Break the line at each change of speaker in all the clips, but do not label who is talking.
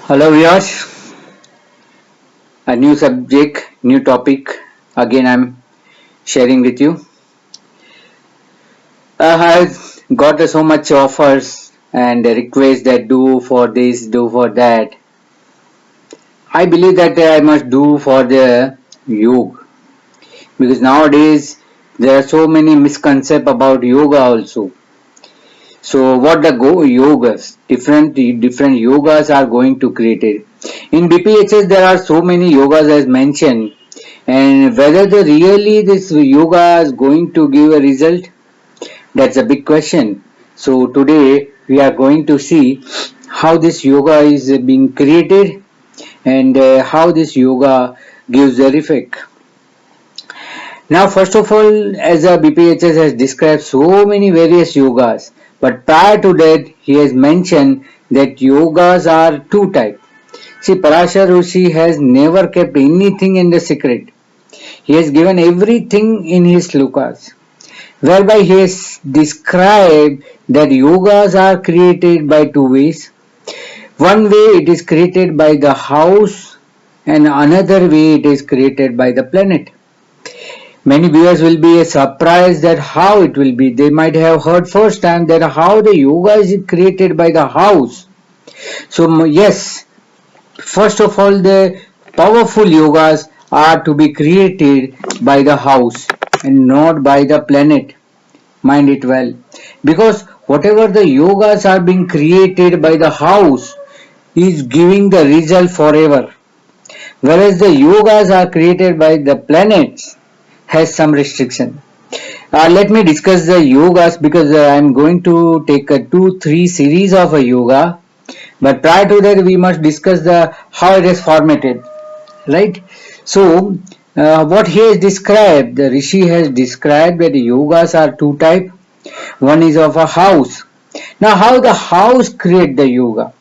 Hello viewers, a new subject, new topic. Again, I'm sharing with you. I have got so much offers and requests that do for this, do for that. I believe that I must do for the yoga because nowadays there are so many misconceptions about yoga also. So what the yogas, different yogas are going to create it. In BPHS there are so many yogas as mentioned, and whether the really this yoga is going to give a result, that's a big question. So today we are going to see how this yoga is being created and how this yoga gives their effect. Now, first of all, as a BPHS has described so many various yogas, but prior to that, he has mentioned that yogas are two types. See, Parashar Rishi has never kept anything in the secret. He has given everything in his slokas, whereby he has described that yogas are created by two ways. One way it is created by the house, and another way it is created by the planet. Many viewers will be surprised at how it will be. They might have heard first time that how the yoga is created by the house. So yes, first of all, the powerful yogas are to be created by the house and not by the planet. Mind it well. Because whatever the yogas are being created by the house is giving the result forever. Whereas the yogas are created by the planets has some restriction. Let me discuss the yogas because I am going to take a 2-3 series of a yoga. But prior to that, we must discuss the how it is formatted, right? So, what he has described, the Rishi has described that yogas are two type. One is of a house. Now, how the house create the yoga?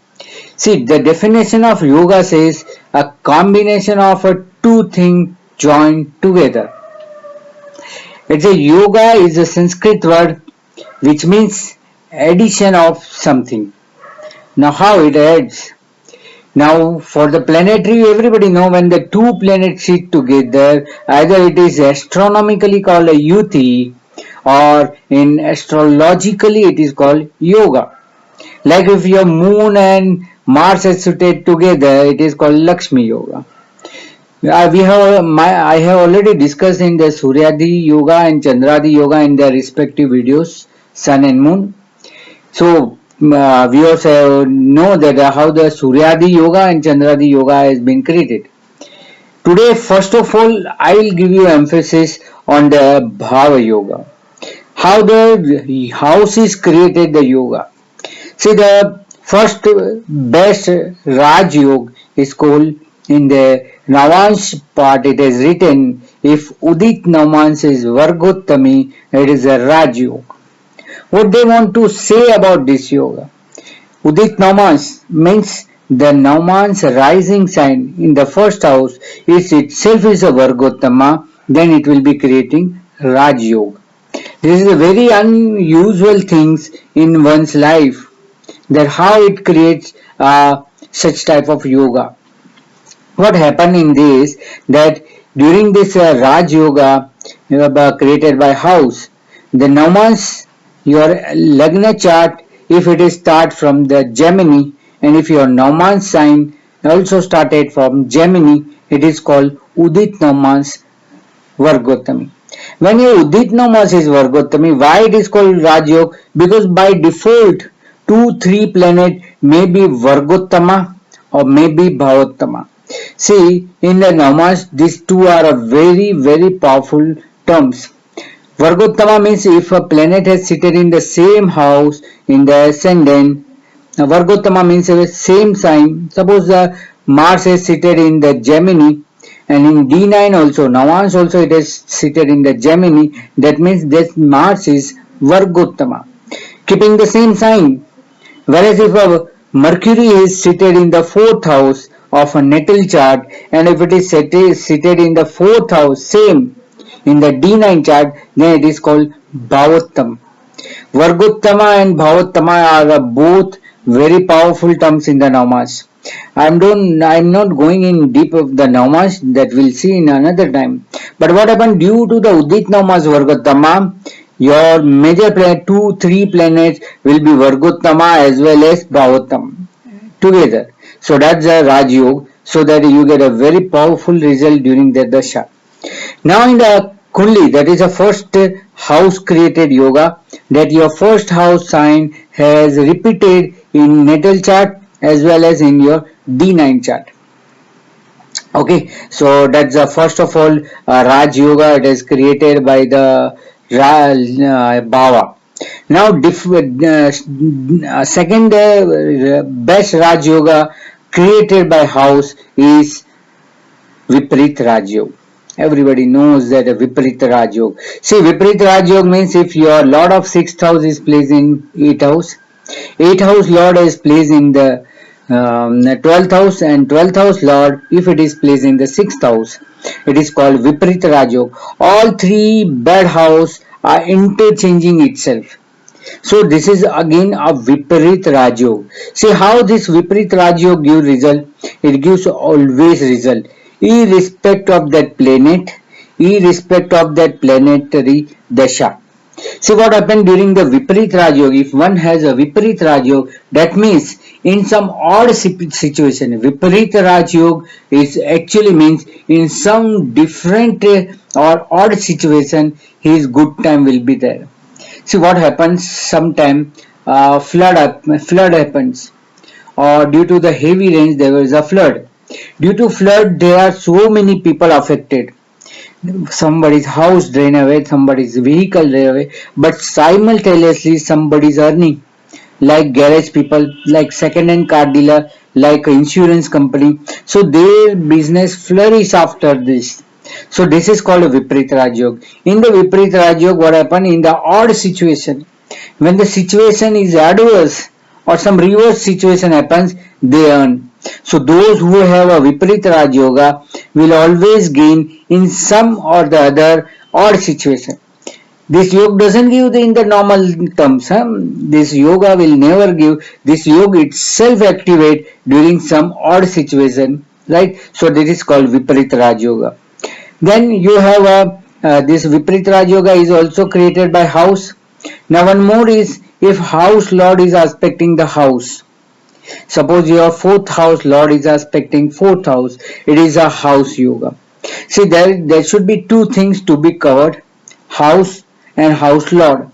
See, the definition of yoga says a combination of a two things joined together. It's a yoga is a Sanskrit word which means addition of something. Now, how it adds? Now, for the planetary, everybody know when the two planets sit together, either it is astronomically called a yuti or in astrologically it is called yoga. Like if your moon and Mars are seated together, it is called Lakshmi yoga. I have already discussed in the Suryadi yoga and Chandradi yoga in their respective videos, Sun and Moon. So viewers know that how the Suryadi yoga and Chandradi yoga has been created. Today, first of all, I will give you emphasis on the Bhava yoga. How the house is created the yoga. See, the first best Raj Yoga is called in the Navansh part. It is written if Udit Namans is Vargottami, it is a Raj Yoga. What they want to say about this yoga? Udit Namans means the Naman's rising sign in the first house is itself is a Vargottama, then it will be creating Raj Yoga. This is a very unusual things in one's life that how it creates such type of yoga. What happened in this that during this Raj Yoga created by house, the Namans, your Lagna chart, if it is start from the Gemini and if your Naman sign also started from Gemini, it is called Udit Namans Vargottami. When your Udit Namas is Vargottami, why it is called Raj Yoga? Because by default, 2-3 planet may be Vargottama or may be Bhavottama. See, in the Namas, these two are a very powerful terms. Vargottama means if a planet has seated in the same house in the ascendant. Now, Vargottama means the same sign. Suppose the Mars is seated in the Gemini and in D9 also, Navans also it is seated in the Gemini. That means that Mars is Vargottama, keeping the same sign. Whereas if a Mercury is seated in the fourth house of a natal chart and if it is seated in the fourth house, same in the D9 chart, then it is called Bhavottam. Vargottama and Bhavottama are both very powerful terms in the Namas. I'm not going in deep of the Namas, that we'll see in another time. But what happened due to the Udit Namas Vargottama, your major planet, 2, 3 planets will be Vargottama as well as Bhavottam together. So that's a Raj Yoga, so that you get a very powerful result during the Dasha. Now in the Kundli, that is the first house created yoga, that your first house sign has repeated in natal chart as well as in your D9 chart. Okay, so that's first of all Raj Yoga. It is created by the Bhava. Now, second best Raj Yoga created by house is Viparit Raj Yoga. Everybody knows that a Viparit Raj Yoga. See, Viparit Raj Yoga means if your Lord of 6th house is placed in 8th house, 8th house Lord is placed in the 12th house, and 12th house Lord, if it is placed in the 6th house, it is called Viparit Raj Yoga. All three bad house are interchanging itself. So this is again a Viparit Rajyog. See how this Viparit Rajyog gives result. It gives always result, irrespective of that planet, irrespective of that planetary dasha. See what happened during the Viparit Rajyog. If one has a Viparit Rajyog, that means in some odd situation, Viparit Rajyog is actually means in some different or odd situation, his good time will be there. See what happens sometime flood happens, or due to the heavy rains there is a flood. Due to flood there are so many people affected. Somebody's house drain away, somebody's vehicle drain away, but simultaneously somebody's earning, like garage people, like second hand car dealer, like insurance company. So their business flourish after this. So this is called a Viparit Rajyog. In the Viparit Rajyog, what happened in the odd situation? When the situation is adverse or some reverse situation happens, they earn. So those who have a Viparit Rajyoga will always gain in some or the other odd situation. This yoga doesn't give in the normal terms. This yoga will never give. This yoga itself activate during some odd situation, right? So this is called Viparit Raj Yoga. Then you have this Viparit Raj Yoga is also created by house. Now one more is if house lord is aspecting the house. Suppose your fourth house lord is aspecting fourth house. It is a house yoga. See there should be two things to be covered: house and house lord.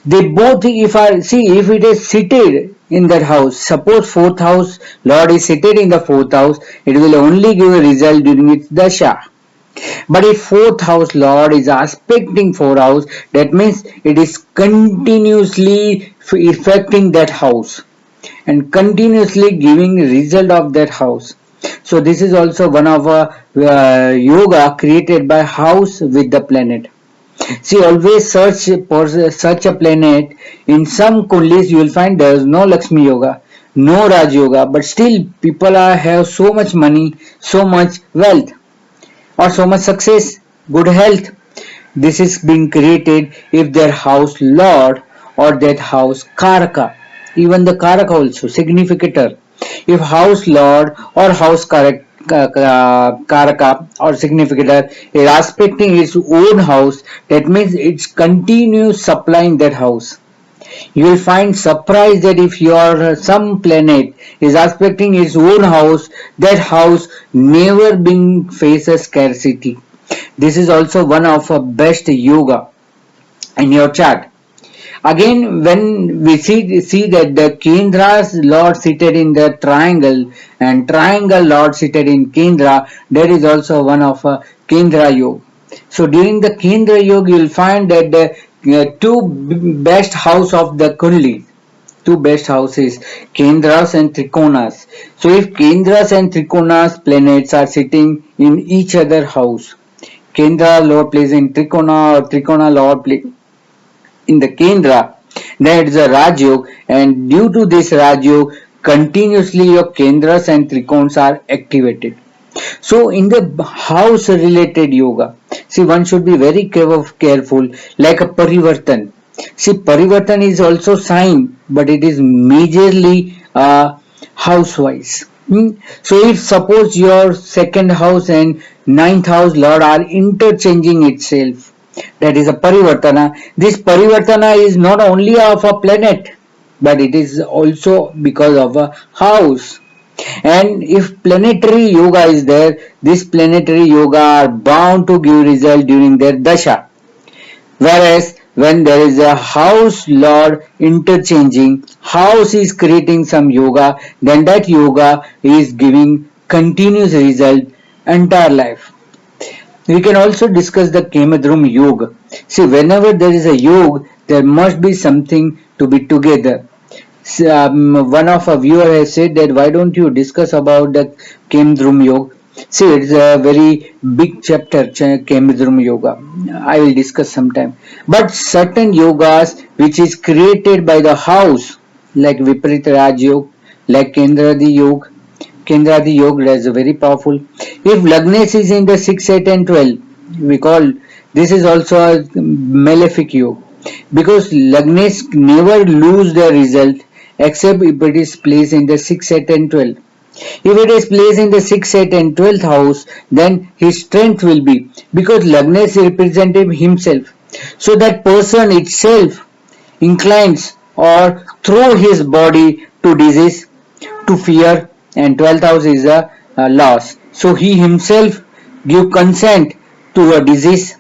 They both, if I see, if it is seated in that house, suppose fourth house lord is seated in the fourth house, it will only give a result during its dasha. But if fourth house lord is aspecting fourth house, that means it is continuously affecting that house and continuously giving result of that house. So this is also one of yoga created by house with the planet. See, always search for such a planet. In some kundlis, you will find there is no Lakshmi Yoga, no Raj Yoga, but still people have so much money, so much wealth, or so much success, good health. This is being created if their house lord or that house karaka, even the karaka also significator. If house lord or house karaka or significator is aspecting its own house, that means it's continuous supplying that house. You will find surprise that if your some planet is aspecting its own house, that house never being faces scarcity. This is also one of the best yoga in your chart. Again, when we see that the Kendra's Lord seated in the triangle and triangle Lord seated in Kendra, that is also one of Kendra Yoga. So during the Kendra Yoga, you will find that the best house of the Kundli, two best houses, Kendras and Trikonas. So if Kendras and Trikonas planets are sitting in each other house, Kendra Lord plays in Trikona or Trikona Lord plays in the Kendra, then it is a Rajyog, and due to this Rajyog, continuously your Kendras and Trikons are activated. So in the house related yoga, see one should be very careful like a Parivartan. See Parivartan is also sign, but it is majorly house wise. So if suppose your second house and ninth house lord are interchanging itself, that is a parivartana. This parivartana is not only of a planet, but it is also because of a house. And if planetary yoga is there, this planetary yoga are bound to give result during their dasha. Whereas when there is a house lord interchanging, house is creating some yoga, then that yoga is giving continuous result entire life. We can also discuss the Kemadrum Yoga. See, whenever there is a yoga, there must be something to be together. One of our viewer has said that why don't you discuss about the Kemdrum Yoga? See, it's a very big chapter, Kemdrum Yoga. I will discuss sometime. But certain yogas which is created by the house, like Viparita Raj Yoga, like Kendradi Yoga, Kendradi Yoga is very powerful. If Lagnes is in the 6, 8 and 12, we call this is also a malefic yoga because Lagnes never lose the result except if it is placed in the 6, 8 and 12. If it is placed in the 6, 8 and 12th house, then his strength will be because Lagnes represents himself. So that person itself inclines or throw his body to disease, to fear, and 12th house is a loss. So he himself give consent to a disease,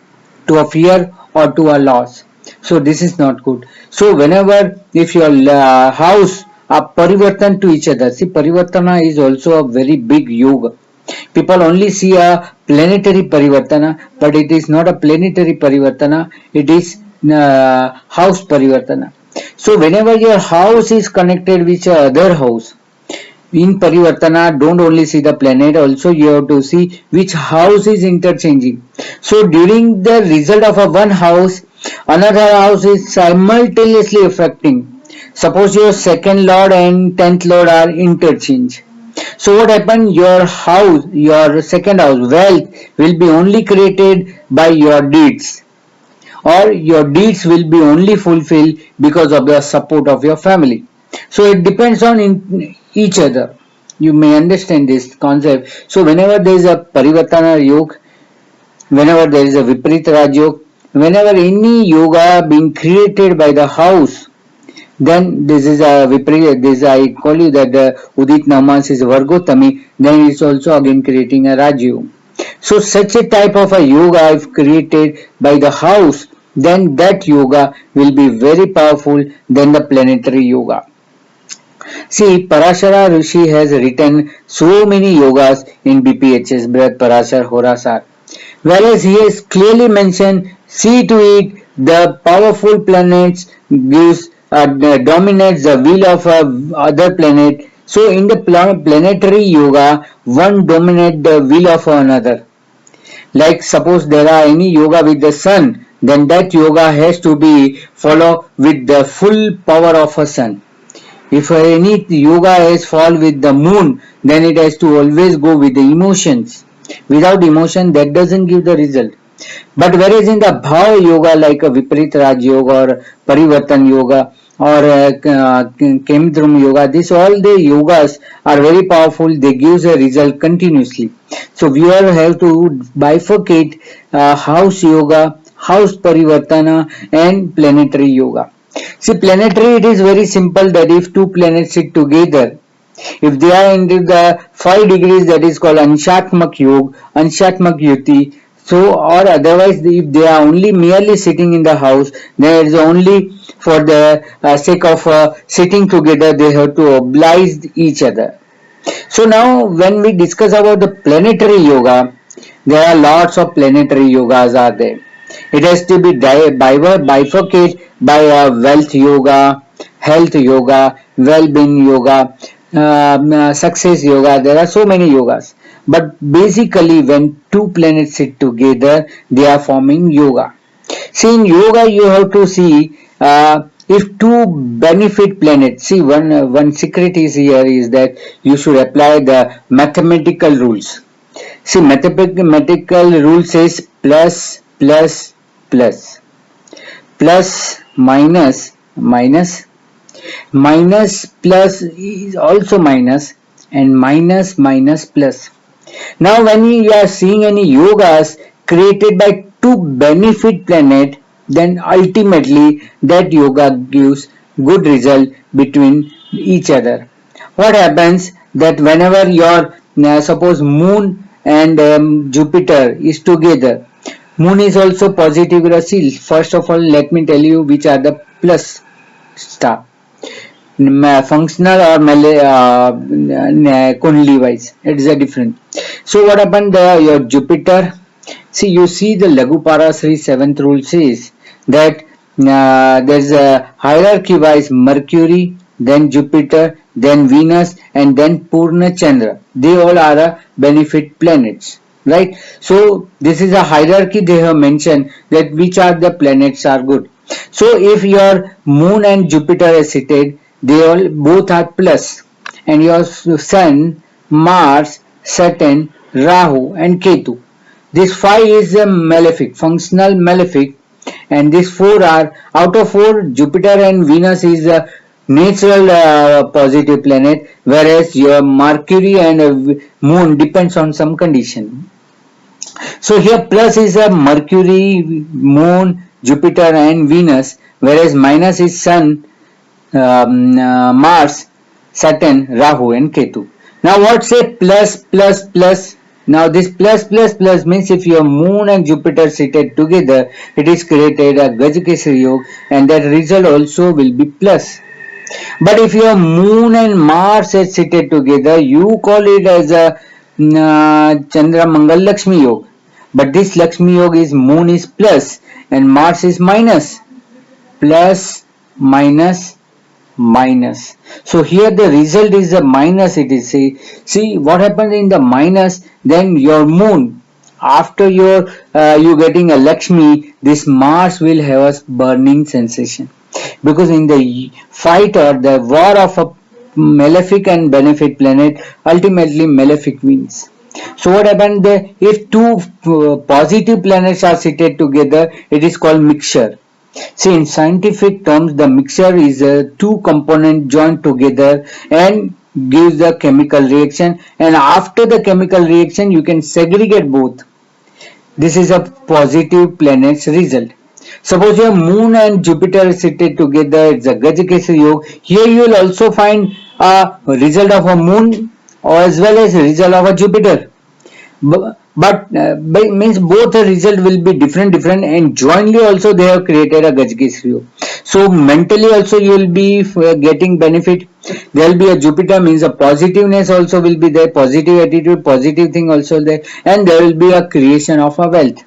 to a fear, or to a loss. So this is not good. So whenever if your house are parivartan to each other, see parivartana is also a very big yoga. People only see a planetary parivartana, but it is not a planetary parivartana. It is house parivartana. So whenever your house is connected with other house, in Parivartana, don't only see the planet, also you have to see which house is interchanging. So during the result of a one house, another house is simultaneously affecting. Suppose your second lord and tenth lord are interchanged. So what happened? Your house, your second house, wealth will be only created by your deeds, or your deeds will be only fulfilled because of the support of your family. So it depends on each other. You may understand this concept. So whenever there is a parivartana yoga, whenever there is a viparita raj yoga, whenever any yoga being created by the house, then this is a viparita, this I call you that the udit namas is vargotami, then it's also again creating a raj yoga. So such a type of a yoga if created by the house, then that yoga will be very powerful than the planetary yoga. See, Parashara Rishi has written so many yogas in BPHS, Brihad Parashar Horasar. Whereas he has clearly mentioned, see to it the powerful planets gives dominates the will of other planet. So in the planetary yoga, one dominates the will of another. Like suppose there are any yoga with the sun, then that yoga has to be follow with the full power of a sun. If any yoga has fall with the moon, then it has to always go with the emotions. Without emotion, that doesn't give the result. But whereas in the Bhava yoga like a Viparit Raj yoga or Parivartan yoga or Kemdrum yoga, these all the yogas are very powerful. They give a result continuously. So we all have to bifurcate house yoga, house Parivartana and planetary yoga. See, planetary it is very simple that if two planets sit together, if they are in the 5 degrees, that is called Anshatmak Yog, Anshatmak Yuti. So, or otherwise, if they are only merely sitting in the house, then it is only for the sake of sitting together, they have to oblige each other. So now, when we discuss about the planetary yoga, there are lots of planetary yogas are there. It has to be bifurcated by wealth yoga, health yoga, well-being yoga, success yoga. There are so many yogas. But basically, when two planets sit together, they are forming yoga. See, in yoga, you have to see if two benefit planets. See, one secret is here is that you should apply the mathematical rules. See, mathematical rule says plus, plus, plus, plus, minus, minus, minus, plus is also minus, and minus minus plus. Now when we are seeing any yogas created by two benefit planet, then ultimately that yoga gives good result between each other. What happens that whenever your suppose moon and Jupiter is together, moon is also positive Rashi. First of all, let me tell you which are the plus star. Functional or Kundli wise, it is a different. So what happened there? Your Jupiter. See, you see the Lagu Parasri seventh rule says that there's a hierarchy wise Mercury, then Jupiter, then Venus, and then Purna Chandra. They all are benefit planets, right? So this is a hierarchy they have mentioned that which are the planets are good. So if your Moon and Jupiter are seated, they all both are plus, and your Sun, Mars, Saturn, Rahu, and Ketu. This 5 is a malefic, functional malefic, and these 4 are out of 4. Jupiter and Venus is a natural positive planet, whereas your Mercury and Moon depends on some condition. So here plus is a Mercury, Moon, Jupiter, and Venus, whereas minus is Sun, Mars, Saturn, Rahu, and Ketu. Now what's a plus plus plus? Now this plus plus plus means if your moon and Jupiter seated together, it is created a Gajikesari Yoga, and that result also will be plus. But if your moon and Mars are seated together, you call it as a Chandra Mangal Lakshmi Yoga. But this Lakshmi Yoga is moon is plus and Mars is minus. Plus minus minus. So here the result is a minus. It is see what happens in the minus. Then your moon, after your you getting a Lakshmi, this Mars will have a burning sensation, because in the fight or the war of a malefic and benefit planet, ultimately malefic wins. So what happened there? If two positive planets are seated together, it is called mixture. See, in scientific terms, the mixture is a two component joined together and gives the chemical reaction, and after the chemical reaction you can segregate both. This is a positive planet's result. Suppose your moon and Jupiter is seated together, it's a Gajikesari Yoga. Here you will also find a result of a moon or as well as a result of a Jupiter. But means both the result will be different and jointly also they have created a Gajikesari Yoga. So mentally also you will be getting benefit. There will be a Jupiter means a positiveness also will be there, positive attitude, positive thing also there, and there will be a creation of a wealth.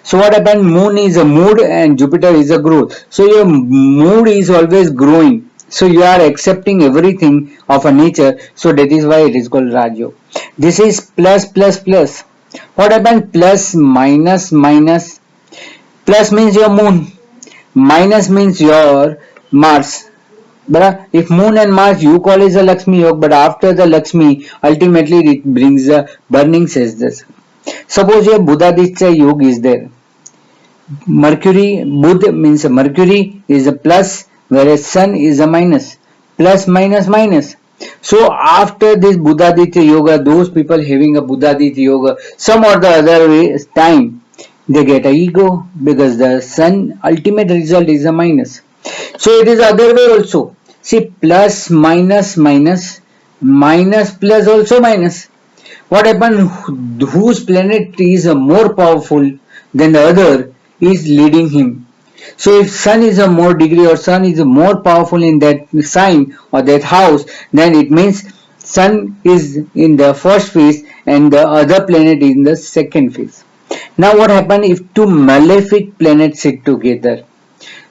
So what happened? Moon is a mood and Jupiter is a growth. So your mood is always growing. So you are accepting everything of a nature. So that is why it is called Raj-Yoga. This is plus plus plus. What happened? Plus minus minus. Plus means your moon. Minus means your Mars. But if moon and Mars you call is a Lakshmi Yoga, but after the Lakshmi, ultimately it brings a burning, says this. Suppose your Buddhaditya Yoga is there. Mercury, Buddha means Mercury is a plus, whereas Sun is a minus. Plus minus minus. So after this Buddhaditya Yoga, those people having a Buddhaditya Yoga, some or the other way, time, they get a ego, because the Sun ultimate result is a minus. So it is other way also. See, plus minus minus, minus plus also minus. What happened? Whose planet is more powerful than the other is leading him. So if Sun is a more degree or Sun is more powerful in that sign or that house, then it means Sun is in the first phase and the other planet is in the second phase. Now what happened if two malefic planets sit together?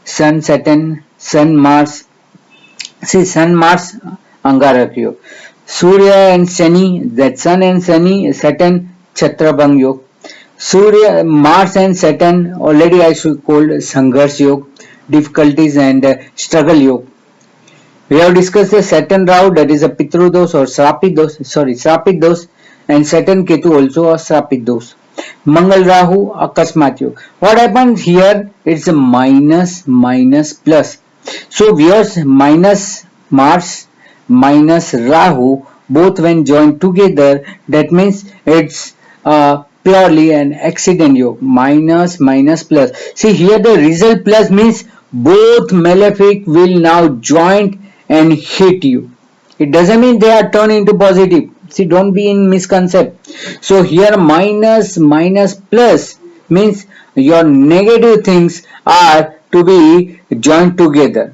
Sun, Saturn, Sun, Mars. See, Sun, Mars, Angarak Yoga. Surya and Shani, that Sun and Shani, Saturn, Chhatrabhang Yoga. Surya, Mars and Saturn, already I should call Sangharsh Yoga, difficulties and struggle Yoga. We have discussed the Saturn Rahu, that is a Pitru dos or Srapit dos, and Saturn Ketu also a Srapit dos. Mangal Rahu, Akasmat Yoga. What happens here? It's a minus minus plus. So we are minus Mars minus Rahu both when joined together, that means it's purely an accident yoke. Minus minus plus. See here the result plus means both malefic will now join and hit you. It doesn't mean they are turned into positive. See, don't be in misconcept. So here minus minus plus means your negative things are to be joined together.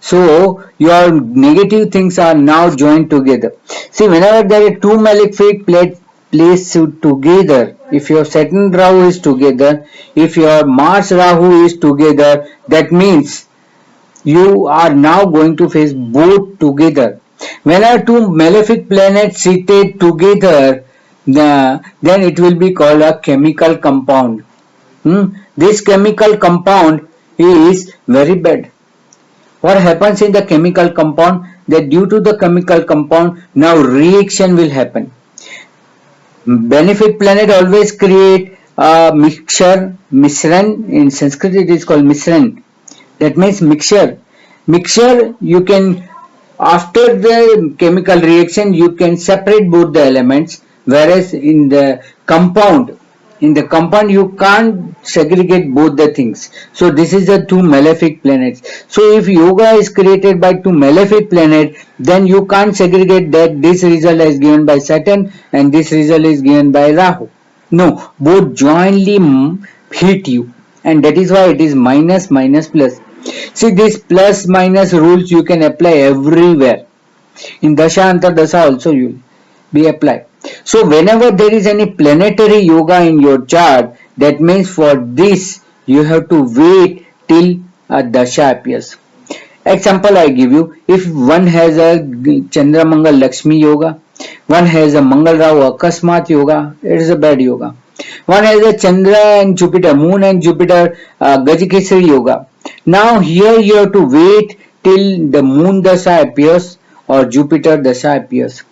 So your negative things are now joined together. See, whenever there are two malefic placed together, if your Saturn Rahu is together, if your Mars Rahu is together, that means you are now going to face both together. When are two malefic planets seated together, then it will be called a chemical compound. This chemical compound is very bad. What happens in the chemical compound? That due to the chemical compound, now reaction will happen. Benefic planet always create a mixture, misran. In Sanskrit it is called misran. That means mixture. Mixture you can, after the chemical reaction you can separate both the elements, whereas in the compound you can't segregate both the things. So this is the two malefic planets. So if yoga is created by two malefic planet, then you can't segregate that this result is given by Saturn and this result is given by Rahu. No, both jointly hit you, and that is why it is minus minus plus. See, these plus minus rules you can apply everywhere. In Dasha Antar Dasha also you will be applied. So whenever there is any planetary yoga in your chart, that means for this you have to wait till a Dasha appears. Example I give you, if one has a Chandra Mangal Lakshmi yoga, one has a Mangal Rahu Akasmat yoga, it is a bad yoga. One has a Chandra and Jupiter, Moon and Jupiter Gajikesari yoga. Now here you have to wait till the Moon Dasha appears or Jupiter Dasha appears.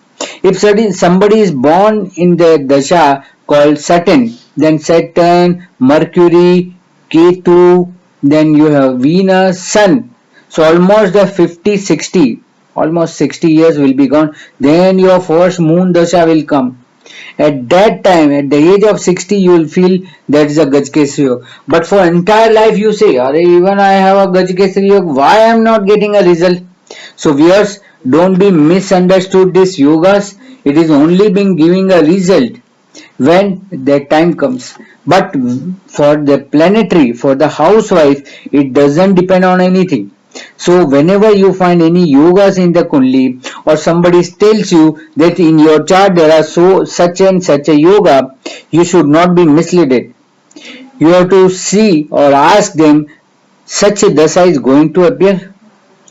If somebody is born in the Dasha called Saturn, then Saturn, Mercury, Ketu, then you have Venus, Sun. So almost the 50-60, almost 60 years will be gone. Then your first Moon Dasha will come. At that time, at the age of 60, you will feel that is a Gajkesari Yoga. But for entire life, you say, even I have a Gajkesari Yoga, why I am not getting a result? So viewers, don't be misunderstood these yogas. It is only being giving a result when the time comes. But for the planetary, for the housewife, it doesn't depend on anything. So whenever you find any yogas in the Kundli or somebody tells you that in your chart there are such and such a yoga, you should not be misled. You have to see or ask them, such a dasa is going to appear.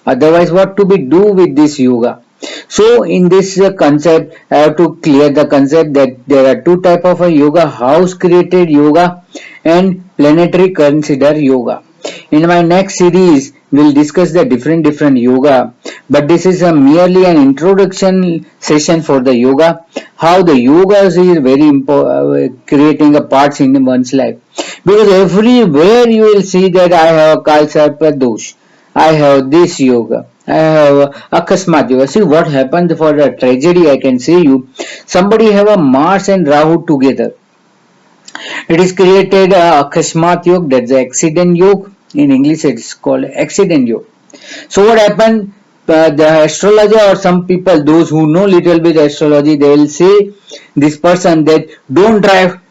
Otherwise, what to be do with this yoga? So in this concept, I have to clear the concept that there are two type of a yoga: house created yoga and planetary considered yoga. In my next series, we'll discuss the different yoga, but this is merely an introduction session for the yoga. How the yoga is very important, creating a parts in one's life. Because everywhere you will see that I have a Kalsarpa dosh, I have this yoga, I have Akasmat yoga. See what happened for a tragedy. I can say you, somebody have a Mars and Rahu together. It is created Akasmat Yog, that's the accident yog. In English, it's called accident yog. So what happened? The astrologer or some people, those who know little bit astrology, they will say this person that don't drive.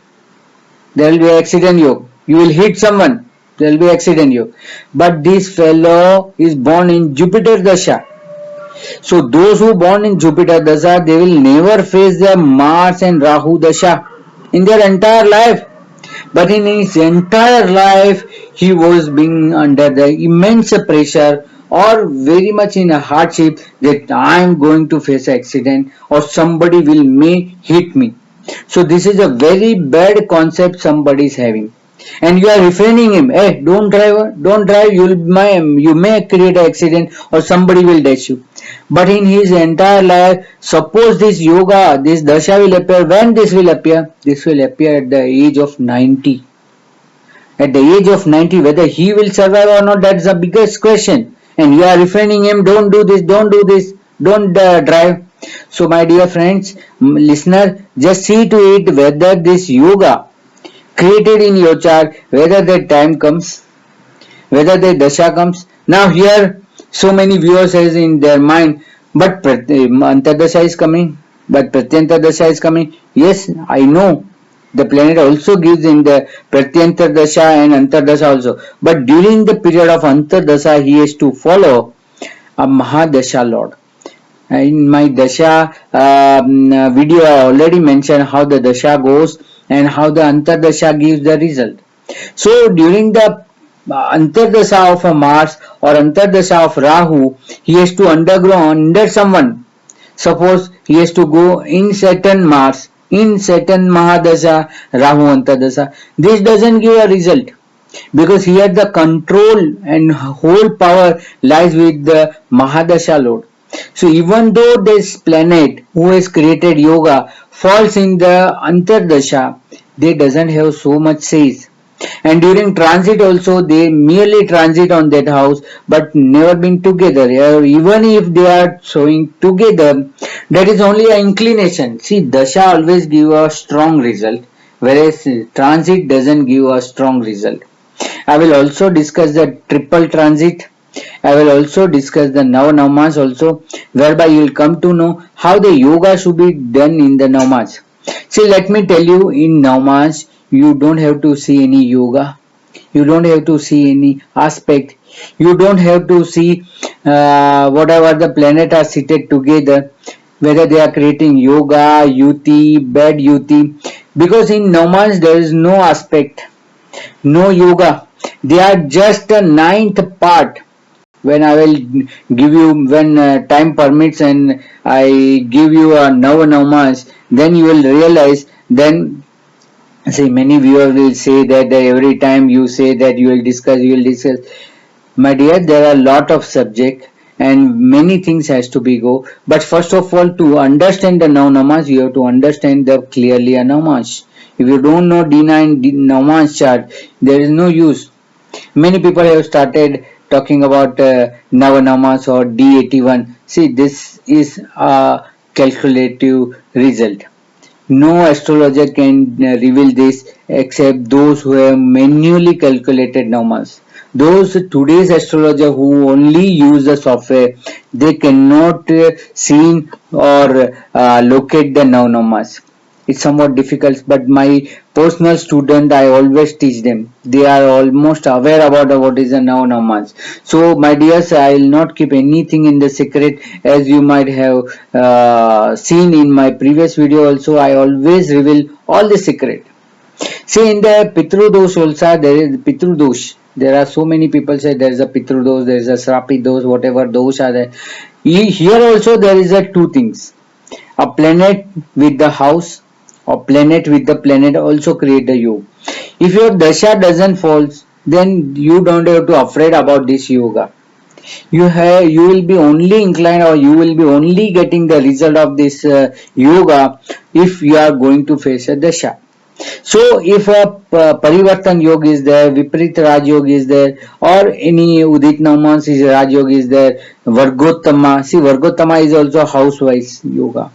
There will be accident yog. You will hit someone. There will be accident yog. But this fellow is born in Jupiter Dasha. So those who born in Jupiter Dasha, they will never face the Mars and Rahu Dasha in their entire life. But in his entire life, he was being under the immense pressure or very much in a hardship that I am going to face an accident or somebody may hit me. So this is a very bad concept somebody is having. And you are refraining him, hey, don't drive, you may create an accident or somebody will dash you. But in his entire life, suppose this yoga, this dasha will appear. When this will appear? This will appear at the age of 90. At the age of 90, whether he will survive or not, that's the biggest question. And you are refraining him, don't do this, don't drive. So my dear friends, listener, just see to it whether this yoga created in your chart, whether the time comes, whether the dasha comes. Now here, so many viewers has in their mind, but Antardasha is coming, but Pratyantardasha is coming. Yes, I know. The planet also gives in the Pratyantardasha and Antardasha also. But during the period of Antardasha, he has to follow a Mahadasha Lord. In my Dasha video, I already mentioned how the Dasha goes and how the Antardasha gives the result. So during the Antardasha of a Mars or Antardasha of Rahu, he has to undergo under someone. Suppose he has to go in Saturn Mars, in Saturn Mahadasha, Rahu Antardasha. This doesn't give a result because here the control and whole power lies with the Mahadasha Lord. So even though this planet who has created yoga falls in the Antardasha, they doesn't have so much says. And during transit also they merely transit on that house but never been together. Even if they are showing together, that is only an inclination. See, Dasha always give a strong result, whereas transit doesn't give a strong result. I will also discuss the triple transit. I will also discuss the Navanamas also, whereby you will come to know how the yoga should be done in the Navamas. See, let me tell you, in Navamas, you don't have to see any yoga. You don't have to see any aspect. You don't have to see whatever the planet are seated together, whether they are creating yoga, yuti, bad yuti. Because in Navamas, there is no aspect, no yoga. They are just a ninth part. When I will give you, when time permits and I give you a Navanamas, then you will realize, then see, many viewers will say that every time you say that you will discuss. My dear, there are a lot of subject and many things has to be go. But first of all, to understand the Navanamas, you have to understand the clearly a Navamas. If you don't know D9 Navamas chart, there is no use. Many people have started talking about Navanamas or D81. See, this is a calculative result. No astrologer can reveal this except those who have manually calculated numbers. Those today's astrologer who only use the software, they cannot see or locate the numbers. It's somewhat difficult, but my personal student, I always teach them. They are almost aware about what is the numbers. So, my dears, I will not keep anything in the secret, as you might have seen in my previous video. Also, I always reveal all the secret. See, in the Pitru dosh also, there is Pitru dosh. There are so many people say there is a Pitru dosh, there is a Srapi dosh, whatever dosh are there. Here also there is a two things. A planet with the house or planet with the planet also create the yoga. If your dasha doesn't fall, then you don't have to afraid about this yoga. You will be only inclined or you will be only getting the result of this yoga if you are going to face a dasha. So if a Parivartan Yoga is there, Viparit Raj Yoga is there, or any Udit Namas is Raj Yoga is there, Vargottama, see Vargottama is also house-wise yoga.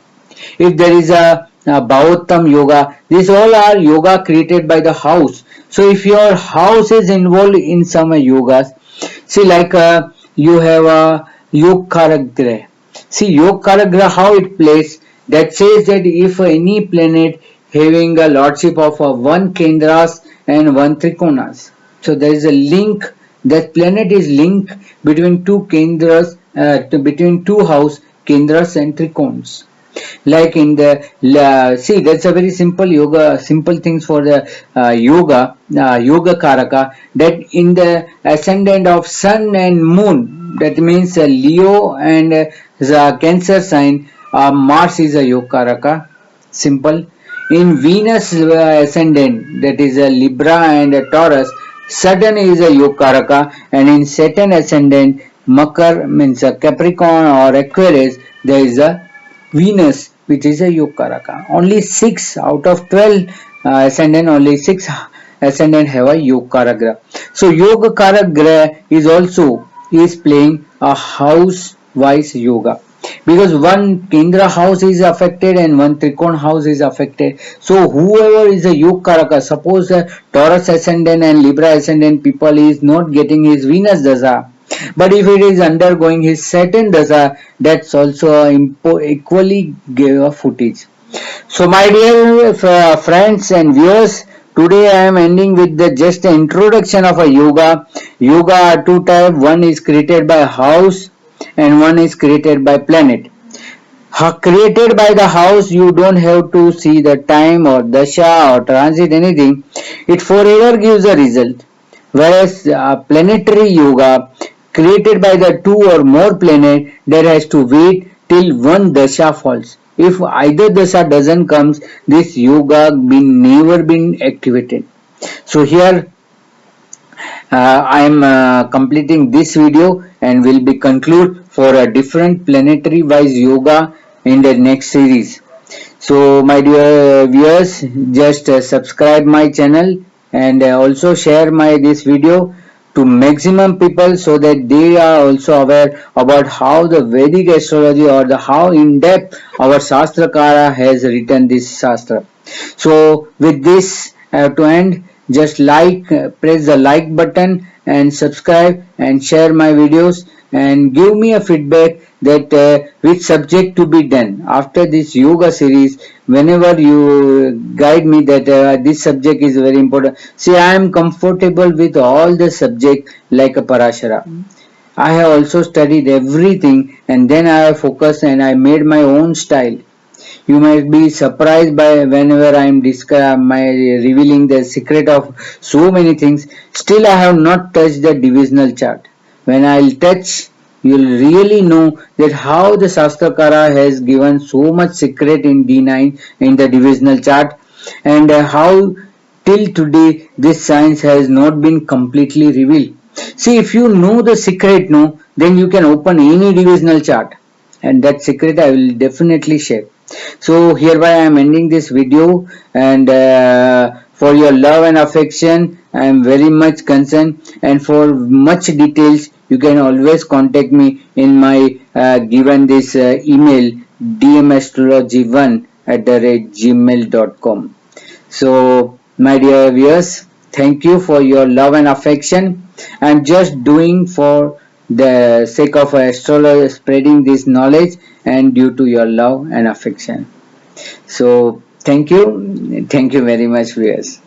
If there is a Bhavottam yoga, these all are yoga created by the house. So if your house is involved in some yogas, see like you have a Yog Karagra. See Yog Karagra how it plays, that says that if any planet having a lordship of one Kendras and one Trikonas. So there is a link, that planet is linked between two Kendras, between two house Kendras and Trikons. Like in the see, that's a very simple yoga, simple things for the yoga karaka, that in the ascendant of sun and moon, that means Leo and the Cancer sign, Mars is a yoga karaka, simple. In Venus ascendant, that is a Libra and a Taurus, Saturn is a yoga karaka, and in Saturn ascendant, Makar means a Capricorn or Aquarius, there is a Venus, which is a Yogaraka. Only 6 out of 12 ascendant, only 6 ascendant have a Yogaraka. So Yogaraka is also is playing a house-wise yoga. because one Kendra house is affected and one Trikon house is affected. So whoever is a Yog Karaka, suppose a Taurus ascendant and Libra ascendant people is not getting his Venus Dasa, but if it is undergoing his Saturn Dasa, that's also equally give a footage. So my dear friends and viewers, today I am ending with the just introduction of a yoga. Yoga are two types, one is created by house and one is created by planet. Created by the house, you don't have to see the time or dasha or transit anything. It forever gives a result. Whereas planetary yoga created by the two or more planet, there has to wait till one dasha falls. If either dasha doesn't come, this yoga been never been activated. So here I am completing this video and will be conclude for a different planetary wise yoga in the next series. So my dear viewers, just subscribe my channel and also share my this video to maximum people so that they are also aware about how the Vedic astrology or the how in depth our Shastrakara has written this Shastra. So with this I have to end. Just press the like button and subscribe and share my videos and give me a feedback that which subject to be done after this yoga series. Whenever you guide me that this subject is very important, see I am comfortable with all the subject like a Parashara. I have also studied everything and then I have focused and I made my own style. You might be surprised by whenever I am revealing the secret of so many things. Still, I have not touched the divisional chart. When I'll touch, you'll really know that how the Shastrakara has given so much secret in D9 in the divisional chart, and how till today this science has not been completely revealed. See, if you know the secret, no, then you can open any divisional chart, and that secret I will definitely share. So hereby I am ending this video, and for your love and affection I am very much concerned, and for much details you can always contact me in my given this email dmastrology1@gmail.com. So my dear viewers, thank you for your love and affection. I am just doing for the sake of astrology, spreading this knowledge and due to your love and affection. So thank you very much, viewers.